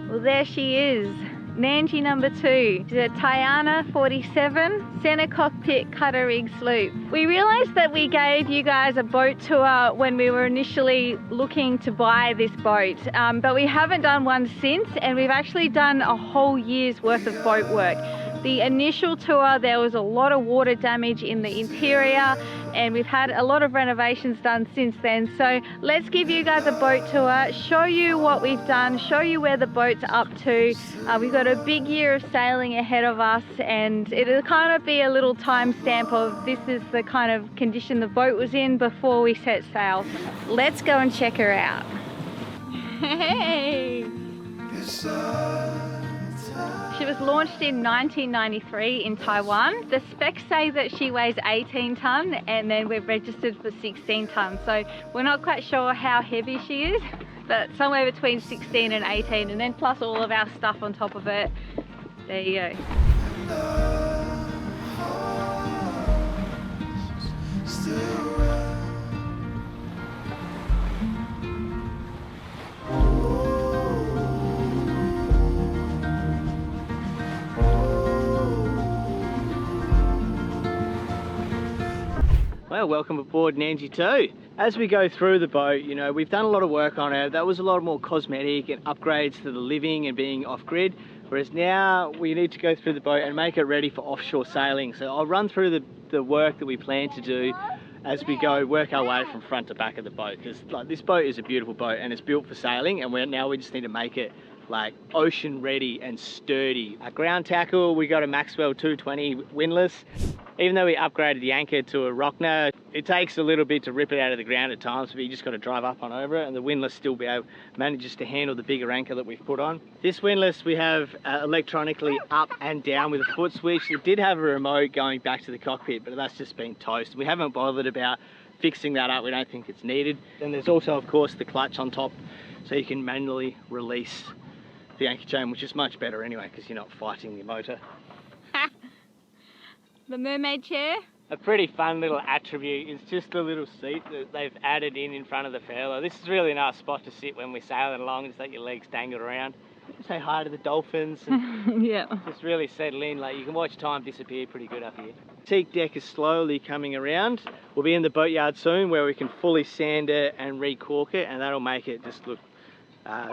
Well, there she is, Nandji number 2. She's a Tiana 47 center cockpit cutter rig sloop. We realized that we gave you guys a boat tour when we were initially looking to buy this boat, but we haven't done one since, and we've actually done a whole year's worth of boat work. The initial tour, there was a lot of water damage in the interior, and we've had a lot of renovations done since then. So let's give you guys a boat tour, show you what we've done, show you where the boat's up to. We've got a big year of sailing ahead of us, and it'll kind of be a little timestamp of this is the kind of condition the boat was in before we set sail. Let's go and check her out. Hey! She was launched in 1993 in Taiwan. The specs say that she weighs 18 tonne, and then we've registered for 16 tonne. So we're not quite sure how heavy she is, but somewhere between 16 and 18, and then plus all of our stuff on top of it. There you go. Well, welcome aboard Nandji 2. As we go through the boat, you know, we've done a lot of work on it. That was a lot more cosmetic and upgrades to the living and being off-grid, whereas now we need to go through the boat and make it ready for offshore sailing. So I'll run through the work that we plan to do as we go work our way from front to back of the boat, because like, this boat is a beautiful boat and it's built for sailing, and we just need to make it like ocean ready and sturdy. Our ground tackle, we got a Maxwell 220 windlass. Even though we upgraded the anchor to a Rockner, it takes a little bit to rip it out of the ground at times, but you just got to drive up and over it, and the windlass still manages to handle the bigger anchor that we've put on. This windlass we have electronically up and down with a foot switch. It did have a remote going back to the cockpit, but that's just been toast. We haven't bothered about fixing that up. We don't think it's needed. Then there's also, of course, the clutch on top, so you can manually release the anchor chain, which is much better anyway, because you're not fighting the motor. The mermaid chair? A pretty fun little attribute is just a little seat that they've added in front of the furler. This is a really nice spot to sit when we're sailing along, just let your legs dangle around. Say hi to the dolphins and yeah, just really settle in. Like, you can watch time disappear pretty good up here. Teak deck is slowly coming around. We'll be in the boatyard soon where we can fully sand it and re-cork it, and that'll make it just look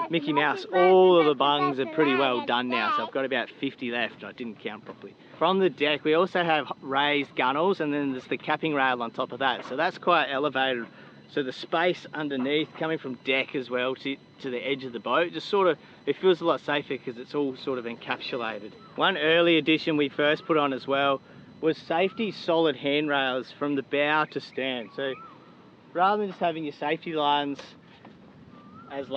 Mickey Mouse. All of the bungs are pretty well done now, so I've got about 50 left. I didn't count properly. From the deck we also have raised gunnels, and then there's the capping rail on top of that, so that's quite elevated. So the space underneath coming from deck as well to the edge of the boat, just sort of, it feels a lot safer because it's all sort of encapsulated. One early addition we first put on as well was safety solid handrails from the bow to stern. So rather than just having your safety lines as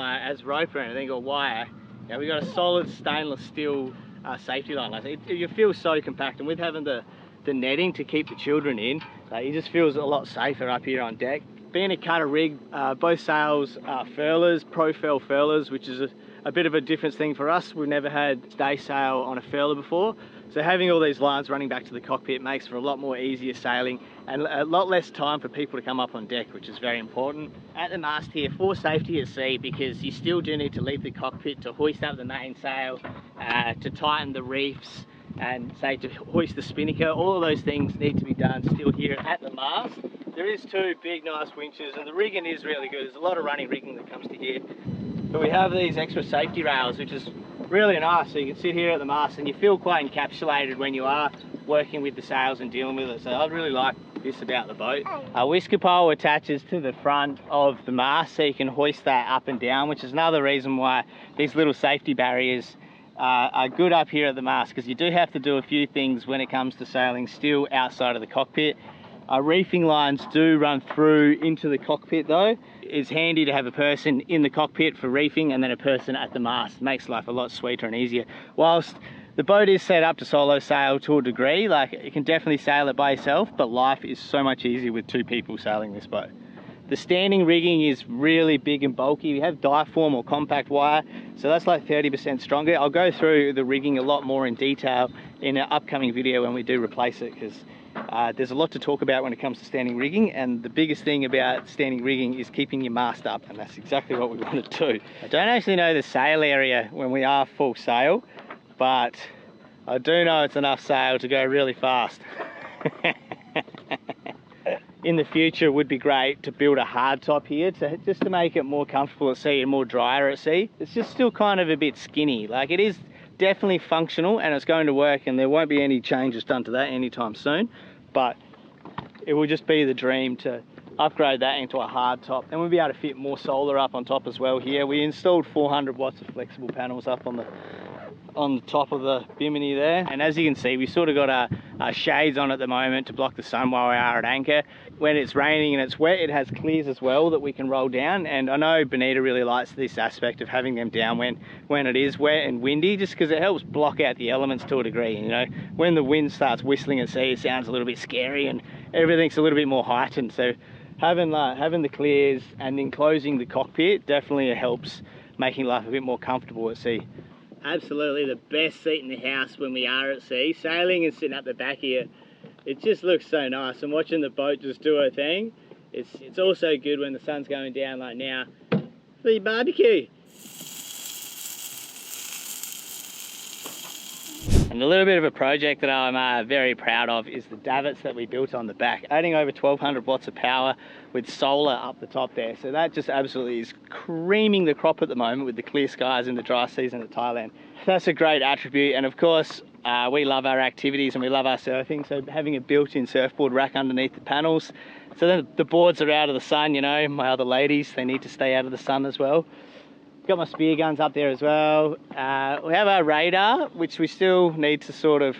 rope or anything or wire, you know, we got a solid stainless steel safety line. Like, it feels so compact, and with having the netting to keep the children in, it just feels a lot safer up here on deck. Being a cutter rig, both sails are furlers, profile furlers, which is a bit of a different thing for us. We've never had stay sail on a furler before, so having all these lines running back to the cockpit makes for a lot more easier sailing and a lot less time for people to come up on deck, which is very important. At the mast here, for safety at sea, because you still do need to leave the cockpit to hoist up the mainsail, to tighten the reefs, and say to hoist the spinnaker. All of those things need to be done still here at the mast. There is two big nice winches, and the rigging is really good. There's a lot of running rigging that comes to here, but we have these extra safety rails, which is really nice. So you can sit here at the mast and you feel quite encapsulated when you are working with the sails and dealing with it. So I really like this about the boat. A whisker pole attaches to the front of the mast, so you can hoist that up and down, which is another reason why these little safety barriers are good up here at the mast, because you do have to do a few things when it comes to sailing still outside of the cockpit. Reefing lines do run through into the cockpit though. It's handy to have a person in the cockpit for reefing and then a person at the mast. It makes life a lot sweeter and easier. Whilst the boat is set up to solo sail to a degree, like you can definitely sail it by yourself, but life is so much easier with two people sailing this boat. The standing rigging is really big and bulky. We have diform or compact wire, so that's like 30% stronger. I'll go through the rigging a lot more in detail in an upcoming video when we do replace it, because there's a lot to talk about when it comes to standing rigging, and the biggest thing about standing rigging is keeping your mast up, and that's exactly what we want to do. I don't actually know the sail area when we are full sail, but I do know it's enough sail to go really fast. In the future, it would be great to build a hard top here just to make it more comfortable at sea and more drier at sea. It's just still kind of a bit skinny. Like, it is definitely functional and it's going to work, and there won't be any changes done to that anytime soon, but it will just be the dream to upgrade that into a hard top. And we'll be able to fit more solar up on top as well here. We installed 400 watts of flexible panels up on the top of the bimini there, and as you can see, we sort of got our shades on at the moment to block the sun while we are at anchor. When it's raining and it's wet, it has clears as well that we can roll down, and I know Bonita really likes this aspect of having them down when it is wet and windy, just because it helps block out the elements to a degree. You know, when the wind starts whistling at sea, it sounds a little bit scary and everything's a little bit more heightened, so having the clears and enclosing the cockpit definitely helps making life a bit more comfortable at sea. Absolutely the best seat in the house when we are at sea. Sailing and sitting up the back here, it just looks so nice, and watching the boat just do her thing, it's also good when the sun's going down like now for your barbecue. And a little bit of a project that I'm very proud of is the davits that we built on the back, adding over 1200 watts of power with solar up the top there. So that just absolutely is creaming the crop at the moment with the clear skies in the dry season of Thailand. That's a great attribute, and of course we love our activities and we love our surfing, so having a built-in surfboard rack underneath the panels, so then the boards are out of the sun. You know, my other ladies, they need to stay out of the sun as well. Got my spear guns up there as well. We have our radar, which we still need to sort of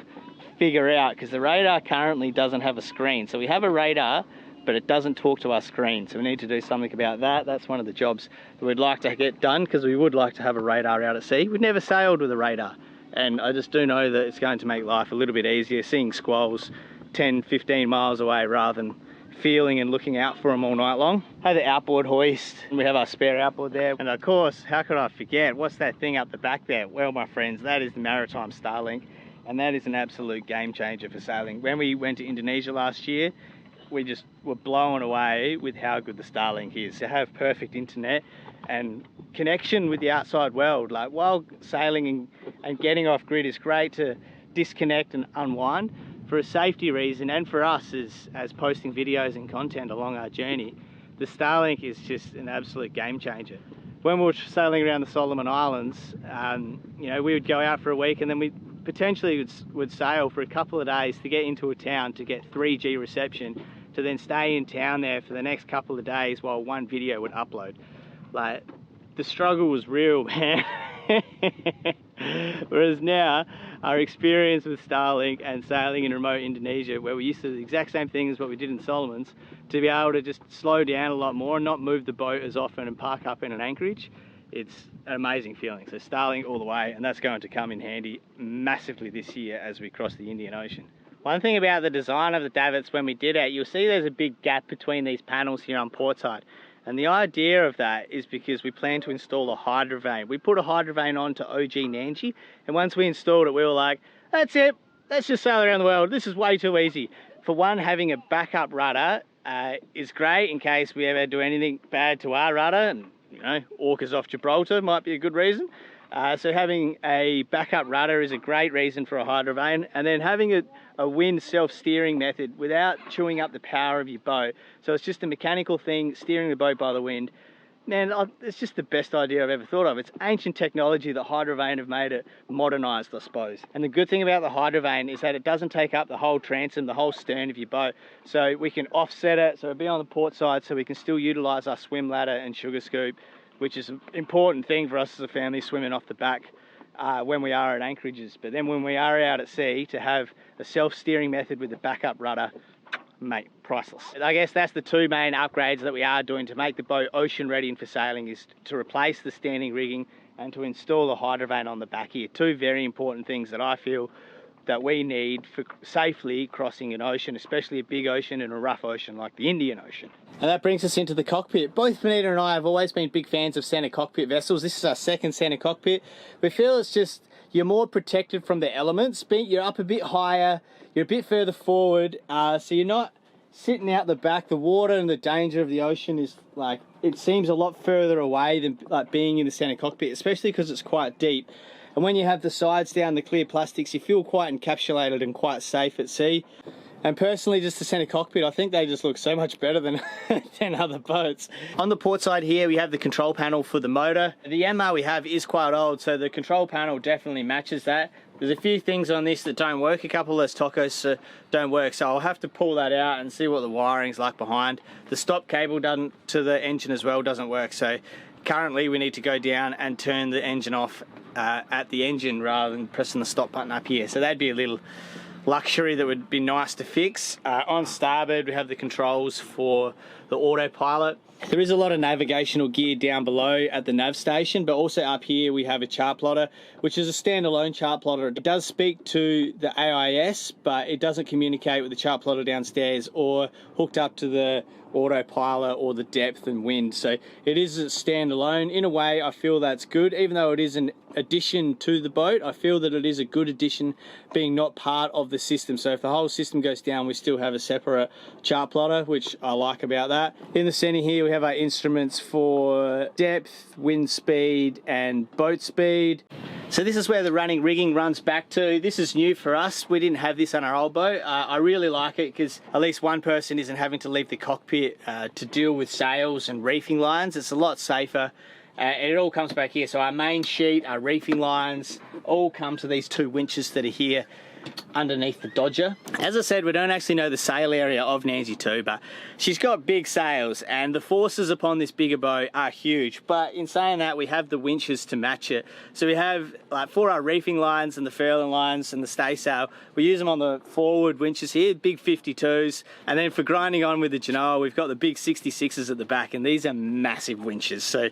figure out, because the radar currently doesn't have a screen. So we have a radar, but it doesn't talk to our screen. So we need to do something about that. That's one of the jobs that we'd like to get done, because we would like to have a radar out at sea. We've never sailed with a radar, and I just do know that it's going to make life a little bit easier seeing squalls 10, 15 miles away rather than feeling and looking out for them all night long. Have the outboard hoist, and we have our spare outboard there, and of course, how could I forget, what's that thing up the back there? Well, my friends, that is the Maritime Starlink, and that is an absolute game changer for sailing. When we went to Indonesia last year, we just were blown away with how good the Starlink is. To have perfect internet and connection with the outside world, like while sailing and getting off grid, is great to disconnect and unwind. For a safety reason, and for us as posting videos and content along our journey, the Starlink is just an absolute game changer. When we were sailing around the Solomon Islands, you know, we would go out for a week, and then we potentially would sail for a couple of days to get into a town to get 3G reception, to then stay in town there for the next couple of days while one video would upload. Like, the struggle was real, man. Whereas now, our experience with Starlink and sailing in remote Indonesia, where we used to do the exact same thing as what we did in Solomons, to be able to just slow down a lot more and not move the boat as often and park up in an anchorage, it's an amazing feeling. So Starlink all the way, and that's going to come in handy massively this year as we cross the Indian Ocean. One thing about the design of the davits when we did it, you'll see there's a big gap between these panels here on port side. And the idea of that is because we plan to install a hydrovane. We put a hydrovane on to OG Nandji, and once we installed it, we were like, that's it, let's just sail around the world. This is way too easy. For one, having a backup rudder is great in case we ever do anything bad to our rudder, and you know, orcas off Gibraltar might be a good reason. So having a backup rudder is a great reason for a hydrovane, and then having a wind self-steering method without chewing up the power of your boat. So it's just a mechanical thing, steering the boat by the wind. Man, it's just the best idea I've ever thought of. It's ancient technology that hydrovane have made it modernised, I suppose. And the good thing about the hydrovane is that it doesn't take up the whole transom, the whole stern of your boat. So we can offset it, so it'll be on the port side, so we can still utilise our swim ladder and sugar scoop, which is an important thing for us as a family, swimming off the back when we are at anchorages. But then when we are out at sea, to have a self-steering method with a backup rudder, mate, priceless. I guess that's the two main upgrades that we are doing to make the boat ocean ready for sailing, is to replace the standing rigging and to install a hydrovane on the back here. Two very important things that I feel that we need for safely crossing an ocean, especially a big ocean and a rough ocean like the Indian Ocean. And that brings us into the cockpit. Both Benita and I have always been big fans of center cockpit vessels. This is our second center cockpit. We feel it's just, you're more protected from the elements. You're up a bit higher, you're a bit further forward, so you're not sitting out the back. The water and the danger of the ocean is like, it seems a lot further away than like being in the center cockpit, especially because it's quite deep. And when you have the sides down, the clear plastics, you feel quite encapsulated and quite safe at sea. And personally, just the center cockpit, I think they just look so much better than, than other boats. On the port side here, we have the control panel for the motor. The Yanmar we have is quite old, so the control panel definitely matches that. There's a few things on this that don't work. A couple of those tocos don't work, so I'll have to pull that out and see what the wiring's like behind. The stop cable to the engine as well doesn't work, so currently we need to go down and turn the engine off at the engine rather than pressing the stop button up here. So that'd be a little luxury that would be nice to fix. On starboard we have the controls for the autopilot. There is a lot of navigational gear down below at the nav station, but also up here we have a chart plotter, which is a standalone chart plotter. It does speak to the AIS, but it doesn't communicate with the chart plotter downstairs or hooked up to the autopilot or the depth and wind. So it is a standalone. In a way, I feel that's good. Even though it is an addition to the boat, I feel that it is a good addition being not part of the system. So if the whole system goes down, we still have a separate chart plotter, which I like about that. In the center here, we have our instruments for depth, wind speed, and boat speed. So this is where the running rigging runs back to. This is new for us. We didn't have this on our old boat. I really like it because at least one person isn't having to leave the cockpit to deal with sails and reefing lines. It's a lot safer. And it all comes back here. So our main sheet, our reefing lines, all come to these two winches that are here underneath the Dodger. As I said, we don't actually know the sail area of Nandji 2, but she's got big sails and the forces upon this bigger boat are huge. But in saying that, we have the winches to match it. So we have, like, for our reefing lines and the furling lines and the staysail, we use them on the forward winches here, big 52s. And then for grinding on with the Genoa, we've got the big 66s at the back, and these are massive winches. So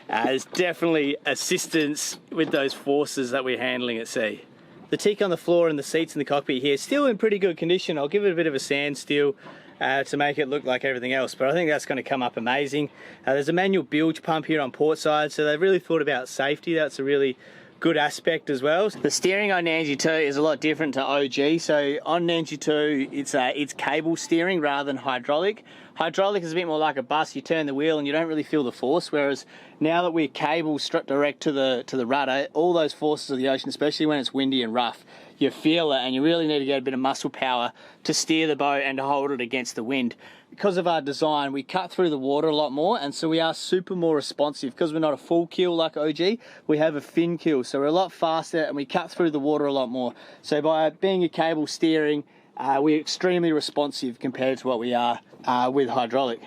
there's definitely assistance with those forces that we're handling at sea. The teak on the floor and the seats in the cockpit here is still in pretty good condition. I'll give it a bit of a sand still to make it look like everything else, but I think that's going to come up amazing. There's a manual bilge pump here on port side, so they've really thought about safety. That's a really good aspect as well. The steering on Nandji 2 is a lot different to OG. So on Nandji 2, it's cable steering rather than hydraulic. Hydraulic is a bit more like a bus. You turn the wheel and you don't really feel the force, whereas now that we're cable strapped direct to the rudder, all those forces of the ocean, especially when it's windy and rough, you feel it, and you really need to get a bit of muscle power to steer the boat and to hold it against the wind. Because of our design, we cut through the water a lot more, and so we are super more responsive. Because we're not a full keel like OG, we have a fin keel, so we're a lot faster and we cut through the water a lot more. So by being a cable steering, we're extremely responsive compared to what we are with hydraulic.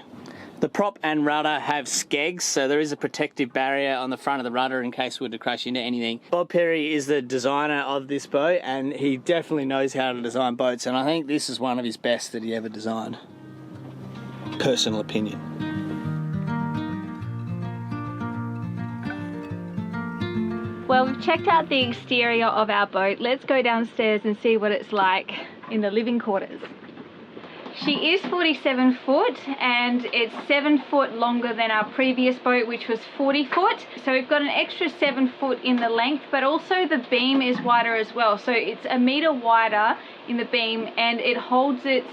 The prop and rudder have skegs, so there is a protective barrier on the front of the rudder in case we were to crash into anything. Bob Perry is the designer of this boat, and he definitely knows how to design boats, and I think this is one of his best that he ever designed. Personal opinion. Well, we've checked out the exterior of our boat. Let's go downstairs and see what it's like in the living quarters. She is 47 foot and it's 7 foot longer than our previous boat, which was 40 foot. So we've got an extra 7 foot in the length, but also the beam is wider as well. So it's a meter wider in the beam, and it holds its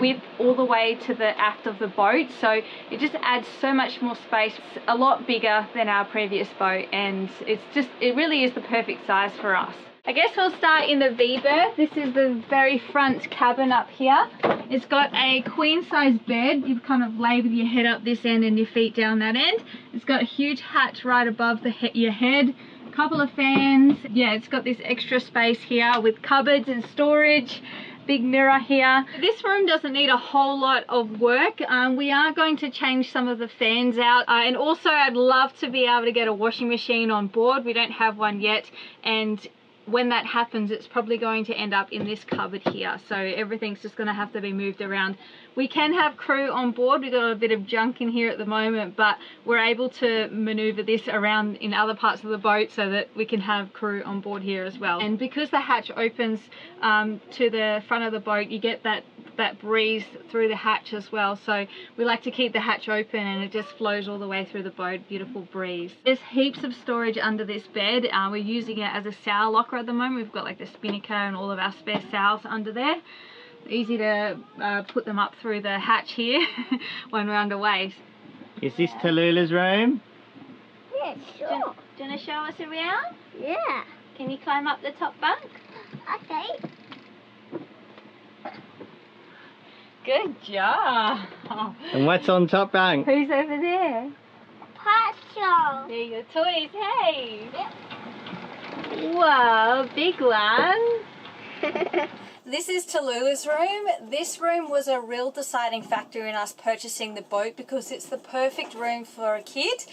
width all the way to the aft of the boat. So it just adds so much more space. It's a lot bigger than our previous boat, and it really is the perfect size for us. I guess we'll start in the V berth. This is the very front cabin up here. It's got a queen size bed. You kind of lay with your head up this end and your feet down that end. It's got a huge hatch right above your head. A couple of fans. Yeah, it's got this extra space here with cupboards and storage. Big mirror here. This room doesn't need a whole lot of work. We are going to change some of the fans out, and also I'd love to be able to get a washing machine on board. We don't have one yet, and when that happens, it's probably going to end up in this cupboard here. So everything's just going to have to be moved around. We can have crew on board. We've got a bit of junk in here at the moment, but we're able to maneuver this around in other parts of the boat so that we can have crew on board here as well. And because the hatch opens to the front of the boat, you get that breeze through the hatch as well. So we like to keep the hatch open and it just flows all the way through the boat. Beautiful breeze. There's heaps of storage under this bed. We're using it as a sail locker at the moment. We've got like the spinnaker and all of our spare sails under there. Easy to put them up through the hatch here when we're underway. Is this Tallulah's room? Yeah, sure. Do you want to show us around? Yeah. Can you climb up the top bunk? Okay. Good job. And what's on top bunk? Who's over there? Partial. There are your toys, hey. Yep. Wow, big one. This is Tallulah's room. This room was a real deciding factor in us purchasing the boat because it's the perfect room for kids.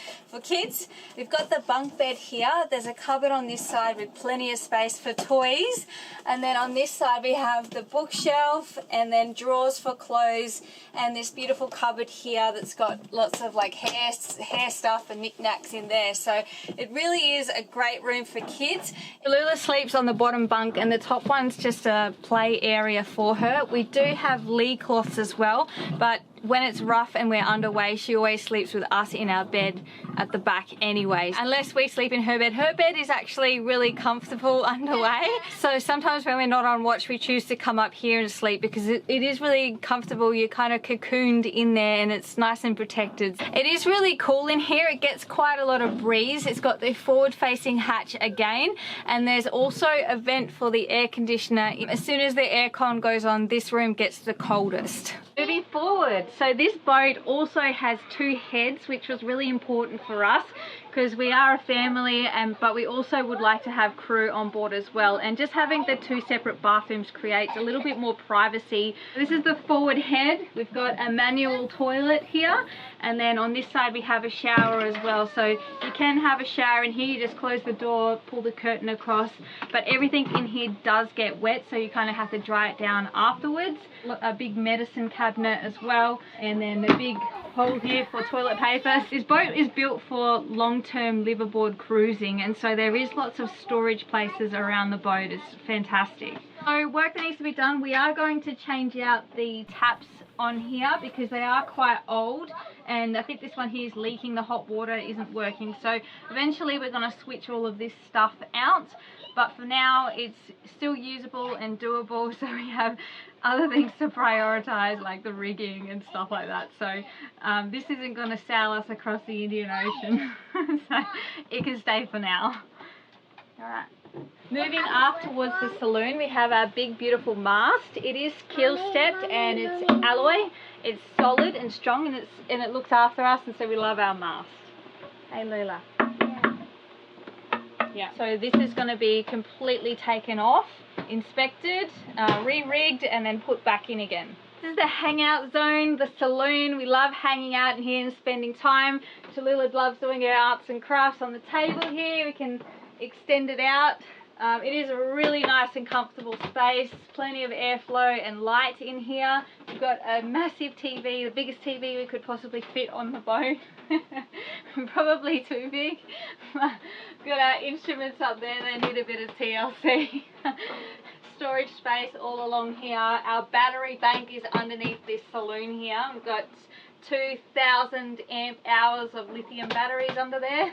We've got the bunk bed here. There's a cupboard on this side with plenty of space for toys. And then on this side we have the bookshelf and then drawers for clothes and this beautiful cupboard here that's got lots of like hair stuff and knickknacks in there. So it really is a great room for kids. Tallulah sleeps on the bottom bunk and the top one's just a play area for her. We do have lee cloths as well, but when it's rough and we're underway, she always sleeps with us in our bed at the back anyways. Unless we sleep in her bed. Her bed is actually really comfortable underway. So sometimes when we're not on watch, we choose to come up here and sleep because it is really comfortable. You're kind of cocooned in there and it's nice and protected. It is really cool in here. It gets quite a lot of breeze. It's got the forward facing hatch again, and there's also a vent for the air conditioner. As soon as the aircon goes on, this room gets the coldest. Moving forward, so this boat also has 2 heads, which was really important for us because we are a family, but we also would like to have crew on board as well, and just having the 2 separate bathrooms creates a little bit more privacy. This is the forward head. We've got a manual toilet here, and then on this side we have a shower as well, so you can have a shower in here. You just close the door, pull the curtain across, but everything in here does get wet, so you kind of have to dry it down afterwards. A big medicine cabinet as well, and then a big hole here for toilet paper. This boat is built for long-term liveaboard cruising, and so there is lots of storage places around the boat. It's fantastic. So work that needs to be done. We are going to change out the taps on here because they are quite old, and I think this one here is leaking. The hot water isn't working, so eventually we're going to switch all of this stuff out, but for now it's still usable and doable, so we have other things to prioritize like the rigging and stuff like that. So this isn't going to sail us across the Indian Ocean, so it can stay for now. Alright, moving aft towards the saloon, we have our big beautiful mast. It is keel stepped and it's alloy. It's solid and strong, and it looks after us, and so we love our mast. Hey Lula. Yeah. So this is going to be completely taken off, inspected, re-rigged, and then put back in again. This is the hangout zone, the saloon. We love hanging out in here and spending time. Tallulah loves doing her arts and crafts on the table here. We can extend it out. It is a really nice and comfortable space, plenty of airflow and light in here. We've got a massive TV, the biggest TV we could possibly fit on the boat. Probably too big. We've got our instruments up there, they need a bit of TLC. Storage space all along here. Our battery bank is underneath this saloon here. We've got 2,000 amp hours of lithium batteries under there.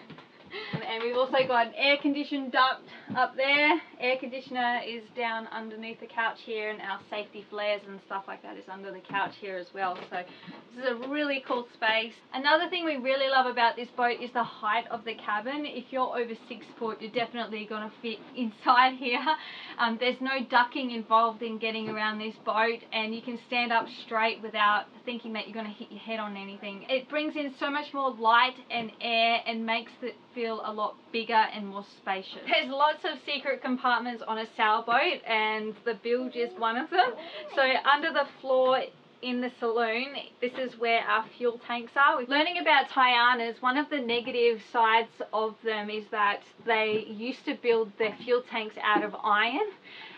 And we've also got an air conditioning duct up there. Air conditioner is down underneath the couch here, and our safety flares and stuff like that is under the couch here as well. So this is a really cool space. Another thing we really love about this boat is the height of the cabin. If you're over 6 foot, you're definitely going to fit inside here. There's no ducking involved in getting around this boat, and you can stand up straight without thinking that you're going to hit your head on anything. It brings in so much more light and air and makes it feel a lot bigger and more spacious. There's lots of secret compartments on a sailboat, and the bilge is one of them. So under the floor in the saloon, this is where our fuel tanks are. We're learning about Tianas. One of the negative sides of them is that they used to build their fuel tanks out of iron.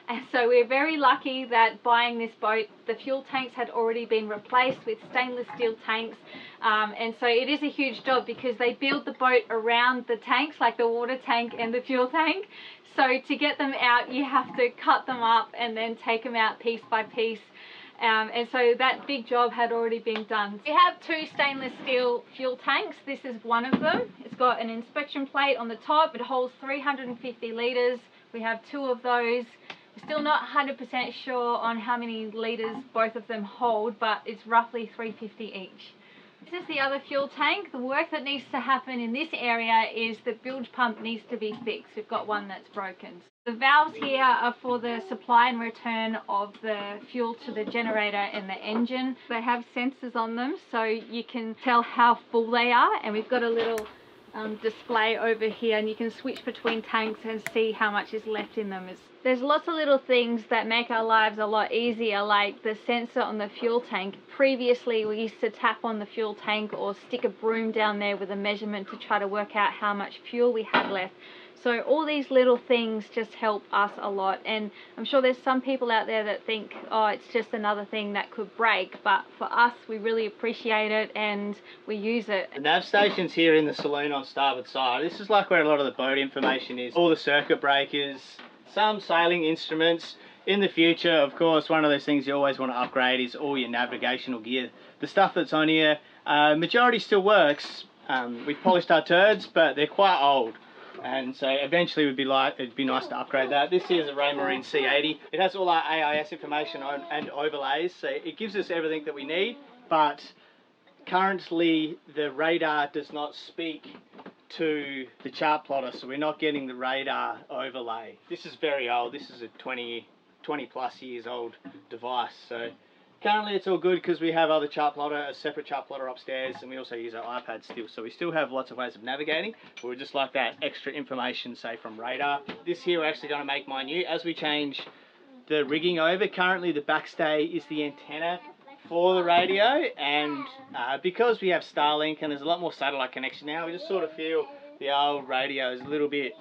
And so we're very lucky that buying this boat, the fuel tanks had already been replaced with stainless steel tanks. And so it is a huge job because they build the boat around the tanks, like the water tank and the fuel tank. So to get them out, you have to cut them up and then take them out piece by piece. And so that big job had already been done. We have 2 stainless steel fuel tanks. This is one of them. It's got an inspection plate on the top. It holds 350 litres. We have 2 of those. We're still not 100% sure on how many litres both of them hold, but it's roughly 350 each. This is the other fuel tank. The work that needs to happen in this area is the bilge pump needs to be fixed. We've got one that's broken. The valves here are for the supply and return of the fuel to the generator and the engine. They have sensors on them so you can tell how full they are, and we've got a little display over here, and you can switch between tanks and see how much is left in them. There's lots of little things that make our lives a lot easier, like the sensor on the fuel tank. Previously we used to tap on the fuel tank or stick a broom down there with a measurement to try to work out how much fuel we had left. So all these little things just help us a lot, and I'm sure there's some people out there that think, oh, it's just another thing that could break, but for us we really appreciate it and we use it. The nav station's here in the saloon on starboard side. This is like where a lot of the boat information is. All the circuit breakers, some sailing instruments. In the future, of course, one of those things you always want to upgrade is all your navigational gear. The stuff that's on here, majority still works. We've polished our turds, but they're quite old. And so eventually it'd be nice to upgrade that. This here is a Raymarine C80. It has all our AIS information and overlays, so it gives us everything that we need, but currently the radar does not speak to the chart plotter, so we're not getting the radar overlay. This is very old. This is a 20 plus years old device, so currently it's all good because we have a separate chart plotter upstairs, and we also use our iPad still, so we still have lots of ways of navigating, but we just like that extra information, say from radar. This here we're actually going to make minute as we change the rigging over. Currently the backstay is the antenna for the radio, and because we have Starlink and there's a lot more satellite connection now, we just sort of feel the old radio is a little bit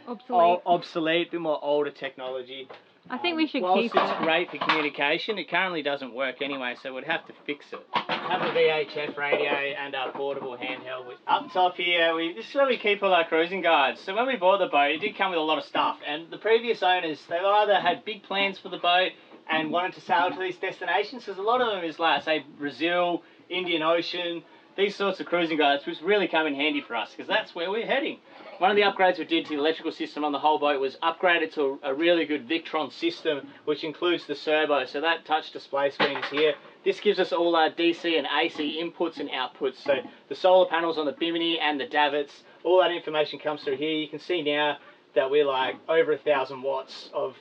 obsolete, a bit more older technology. I think we should whilst keep it. It's great for communication, it currently doesn't work anyway, so we'd have to fix it. Have the VHF radio and our portable handheld. Up top here, this is where we keep all our cruising guides. So when we bought the boat, it did come with a lot of stuff, and the previous owners, they either had big plans for the boat and wanted to sail to these destinations, because a lot of them is like, say, Brazil, Indian Ocean, these sorts of cruising guides, which really come in handy for us, because that's where we're heading. One of the upgrades we did to the electrical system on the whole boat was upgrade it to a really good Victron system, which includes the servo. So that touch display screen is here. This gives us all our DC and AC inputs and outputs. So the solar panels on the bimini and the davits, all that information comes through here. You can see now that we're like over 1,000 watts of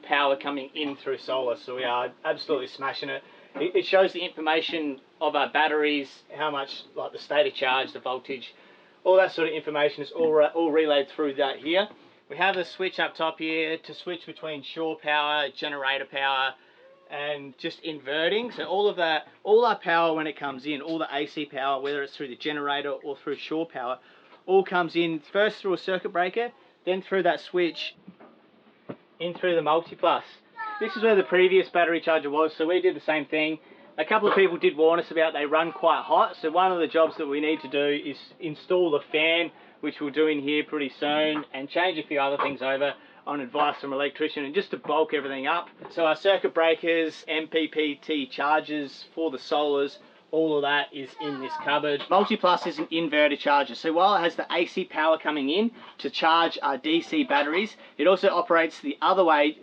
power coming in through solar. So we are absolutely smashing it. It shows the information of our batteries, how much, like the state of charge, the voltage, all that sort of information is all relayed through that here. We have a switch up top here to switch between shore power, generator power, and just inverting. So all of that, all our power when it comes in, all the AC power, whether it's through the generator or through shore power, all comes in first through a circuit breaker, then through that switch, in through the multi-plus. This is where the previous battery charger was, so we did the same thing. A couple of people did warn us about they run quite hot, so one of the jobs that we need to do is install the fan, which we'll do in here pretty soon, and change a few other things over on advice from an electrician, and just to bulk everything up. So our circuit breakers, MPPT chargers for the solars, all of that is in this cupboard. Multiplus is an inverter charger, so while it has the AC power coming in to charge our DC batteries, it also operates the other way,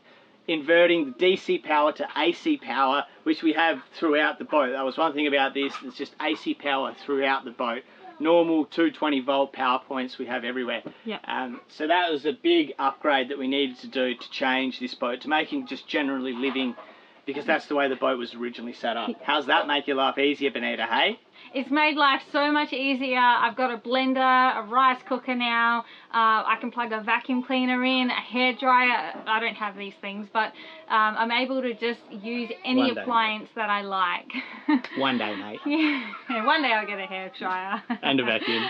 inverting the DC power to AC power, which we have throughout the boat. That was one thing about this, it's just AC power throughout the boat. Normal 220 volt power points we have everywhere. Yeah. So that was a big upgrade that we needed to do to change this boat, to making just generally living, because that's the way the boat was originally set up. How's that make your life easier, Benita, hey? It's made life so much easier. I've got a blender, a rice cooker now. I can plug a vacuum cleaner in, a hairdryer. I don't have these things, but I'm able to just use any appliance that I like. One day, mate. Yeah, one day I'll get a hairdryer. And a vacuum.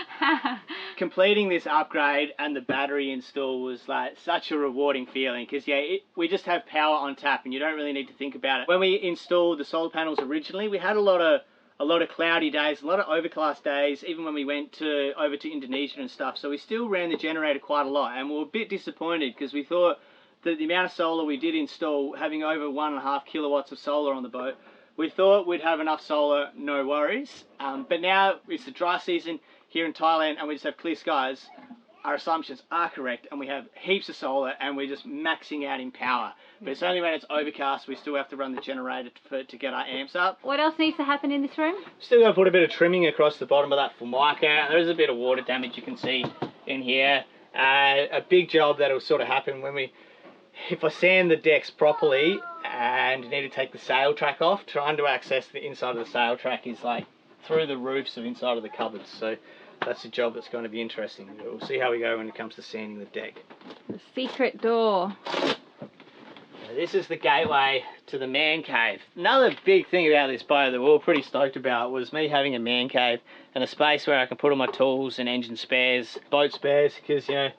Completing this upgrade and the battery install was like such a rewarding feeling, because we just have power on tap and you don't really need to think about it. When we installed the solar panels originally, we had a lot of cloudy days, a lot of overcast days, even when we went over to Indonesia and stuff. So we still ran the generator quite a lot, and we were a bit disappointed because we thought that the amount of solar we did install, having over 1.5 kilowatts of solar on the boat, we thought we'd have enough solar, no worries. But now it's the dry season here in Thailand and we just have clear skies. Our assumptions are correct and we have heaps of solar and we're just maxing out in power. But it's only when it's overcast we still have to run the generator to get our amps up. What else needs to happen in this room? Still got to put a bit of trimming across the bottom of that formica. There is a bit of water damage you can see in here. A big job that'll sort of happen if I sand the decks properly and need to take the sail track off. Trying to access the inside of the sail track is like through the roofs of inside of the cupboards. So that's a job that's going to be interesting. We'll see how we go when it comes to sanding the deck. The secret door. This is the gateway to the man cave. Another big thing about this boat that we were pretty stoked about was me having a man cave and a space where I can put all my tools and engine spares, boat spares, because, you know,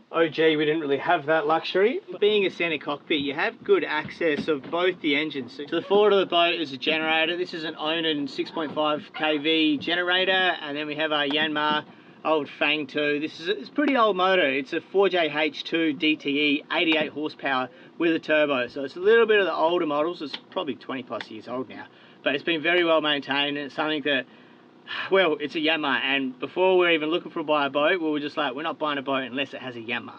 OG, we didn't really have that luxury. Being a center cockpit, you have good access of both the engines. So to the forward of the boat is a generator. This is an Onan 6.5 kV generator, and then we have our Yanmar old Fang 2. It's a pretty old motor. It's a 4JH2 DTE, 88 horsepower with a turbo. So it's a little bit of the older models. It's probably 20 plus years old now, but it's been very well maintained, and it's something that, well, it's a Yanmar, and before we were even looking for buy a boat, we were just like, we're not buying a boat unless it has a Yanmar.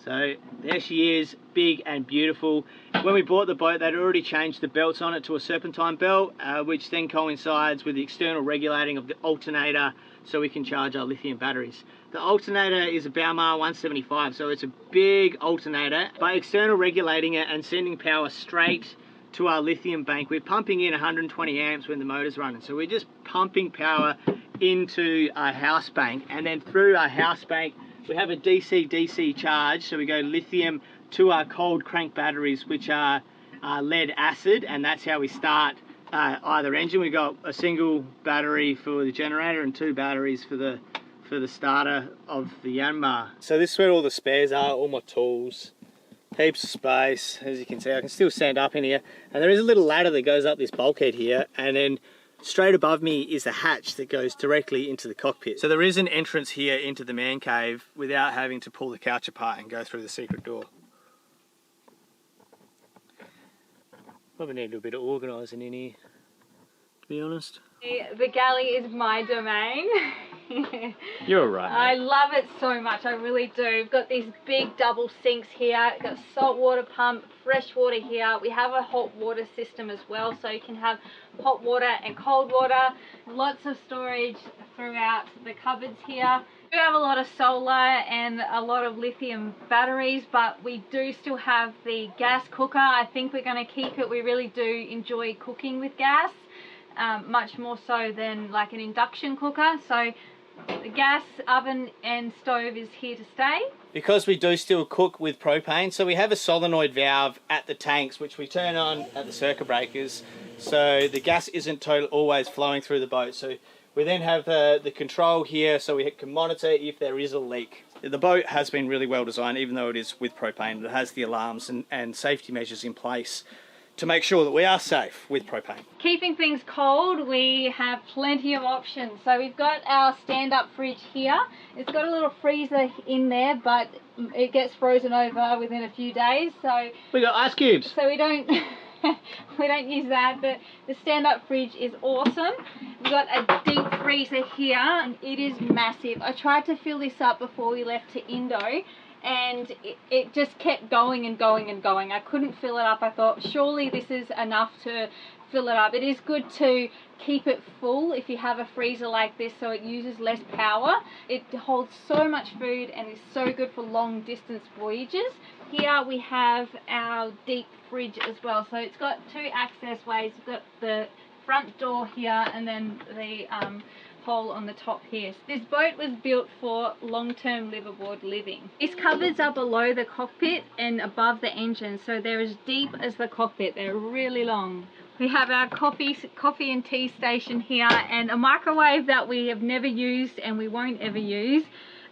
So there she is, big and beautiful. When we bought the boat, they'd already changed the belts on it to a serpentine belt, which then coincides with the external regulating of the alternator so we can charge our lithium batteries. The alternator is a Baumar 175, so it's a big alternator. By external regulating it and sending power straight to our lithium bank, we're pumping in 120 amps when the motor's running. So we're just pumping power into our house bank, and then through our house bank we have a DC-DC charge, so we go lithium to our cold crank batteries, which are lead acid, and that's how we start either engine. We got a single battery for the generator and 2 batteries for the starter of the Yanmar. So this is where all the spares are, all my tools. Heaps of space. As you can see, I can still stand up in here, and there is a little ladder that goes up this bulkhead here, and then straight above me is a hatch that goes directly into the cockpit. So there is an entrance here into the man cave without having to pull the couch apart and go through the secret door. Probably need a bit of organising in here, to be honest. The galley is my domain. You're right, mate. I love it so much, I really do. We've got these big double sinks here, we've got salt water pump, fresh water here. We have a hot water system as well, so you can have hot water and cold water. Lots of storage throughout the cupboards here. We have a lot of solar and a lot of lithium batteries, but we do still have the gas cooker. I think we're going to keep it. We really do enjoy cooking with gas. Much more so than like an induction cooker. So the gas oven and stove is here to stay. Because we do still cook with propane, so we have a solenoid valve at the tanks which we turn on at the circuit breakers, so the gas isn't always flowing through the boat. So we then have the control here so we can monitor if there is a leak. The boat has been really well designed, even though it is with propane. It has the alarms and safety measures in place to make sure that we are safe with propane. Keeping things cold, we have plenty of options. So we've got our stand-up fridge here. It's got a little freezer in there, but it gets frozen over within a few days. So we got ice cubes. So we don't we don't use that, but the stand-up fridge is awesome. We've got a deep freezer here, and it is massive. I tried to fill this up before we left to Indo, and it just kept going and going and going. I couldn't fill it up. I thought surely this is enough to fill it up. It is good to keep it full if you have a freezer like this, so it uses less power. It holds so much food and is so good for long distance voyages. Here we have our deep fridge as well. So it's got 2 access ways. We've got the front door here, and then the hole on the top here. So this boat was built for long-term liveaboard living. These cupboards are below the cockpit and above the engine, so they're as deep as the cockpit. They're really long. We have our coffee and tea station here, and a microwave that we have never used and we won't ever use.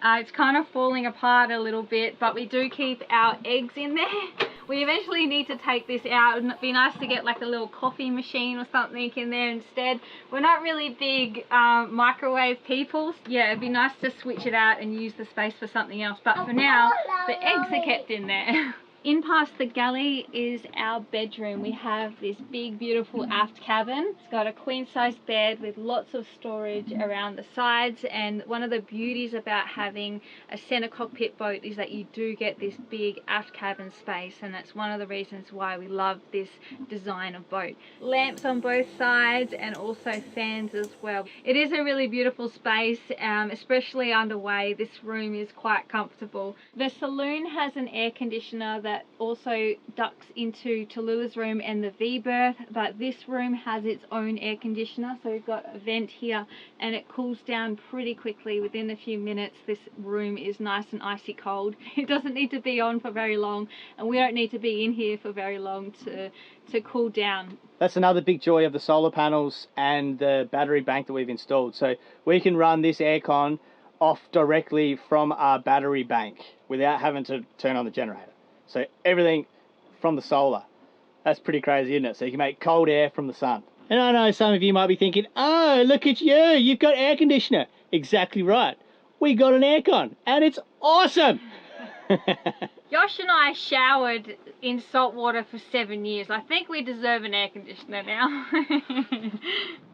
It's kind of falling apart a little bit, but we do keep our eggs in there. We eventually need to take this out, and it'd be nice to get like a little coffee machine or something in there instead. We're not really big microwave people. Yeah, it'd be nice to switch it out and use the space for something else, but for now the eggs are kept in there. In past the galley is our bedroom. We have this big beautiful aft cabin. It's got a queen size bed with lots of storage around the sides, and one of the beauties about having a center cockpit boat is that you do get this big aft cabin space, and that's one of the reasons why we love this design of boat. Lamps on both sides and also fans as well. It is a really beautiful space, especially underway. This room is quite comfortable. The saloon has an air conditioner that also ducts into Tallulah's room and the V berth, but this room has its own air conditioner, so we've got a vent here and it cools down pretty quickly. Within a few minutes this room is nice and icy cold. It doesn't need to be on for very long, and we don't need to be in here for very long to cool down. That's another big joy of the solar panels and the battery bank that we've installed. So we can run this aircon off directly from our battery bank without having to turn on the generator. So everything from the solar. That's pretty crazy, isn't it? So you can make cold air from the sun. And I know some of you might be thinking, oh, look at you, you've got air conditioner. Exactly right. We got an aircon and it's awesome. Josh and I showered in salt water for 7 years. I think we deserve an air conditioner now.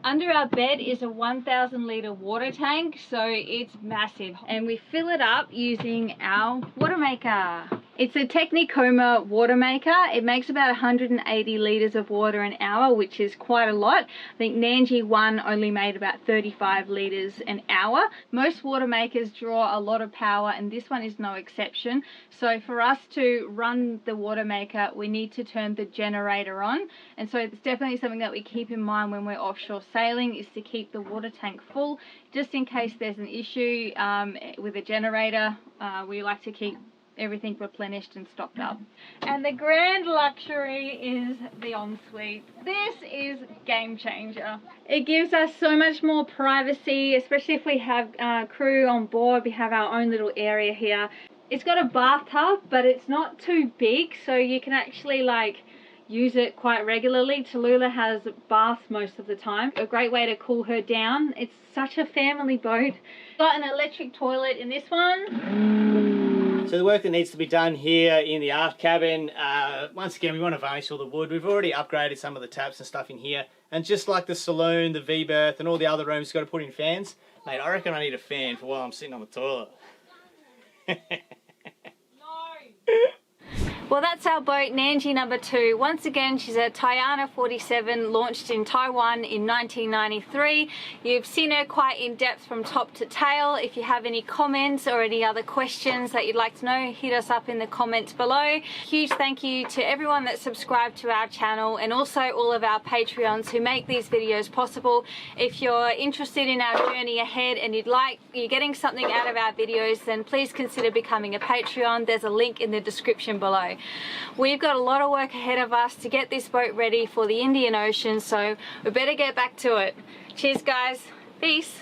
Under our bed is a 1,000 litre water tank, so it's massive. And we fill it up using our water maker. It's a Technicoma water maker. It makes about 180 litres of water an hour, which is quite a lot. I think Nandji 1 only made about 35 litres an hour. Most water makers draw a lot of power, and this one is no exception. So for us to run the water maker, we need to turn the generator on. And so it's definitely something that we keep in mind when we're offshore sailing, is to keep the water tank full, just in case there's an issue with a generator. We like to keep everything replenished and stocked up. And the grand luxury is the ensuite. This is game changer. It gives us so much more privacy, especially if we have crew on board. We have our own little area here. It's got a bathtub, but it's not too big, so you can actually like use it quite regularly. Tallulah has baths most of the time. A great way to cool her down. It's such a family boat. Got an electric toilet in this one. So the work that needs to be done here in the aft cabin, once again, we want to varnish all the wood. We've already upgraded some of the taps and stuff in here. And just like the saloon, the V-berth and all the other rooms, got to put in fans. Mate, I reckon I need a fan for while I'm sitting on the toilet. Well, that's our boat, Nandji number 2. Once again, she's a Tiana 47, launched in Taiwan in 1993. You've seen her quite in depth from top to tail. If you have any comments or any other questions that you'd like to know, hit us up in the comments below. Huge thank you to everyone that subscribed to our channel, and also all of our Patreons who make these videos possible. If you're interested in our journey ahead and you're getting something out of our videos, then please consider becoming a Patreon. There's a link in the description below. We've got a lot of work ahead of us to get this boat ready for the Indian Ocean, so we better get back to it. Cheers guys, peace.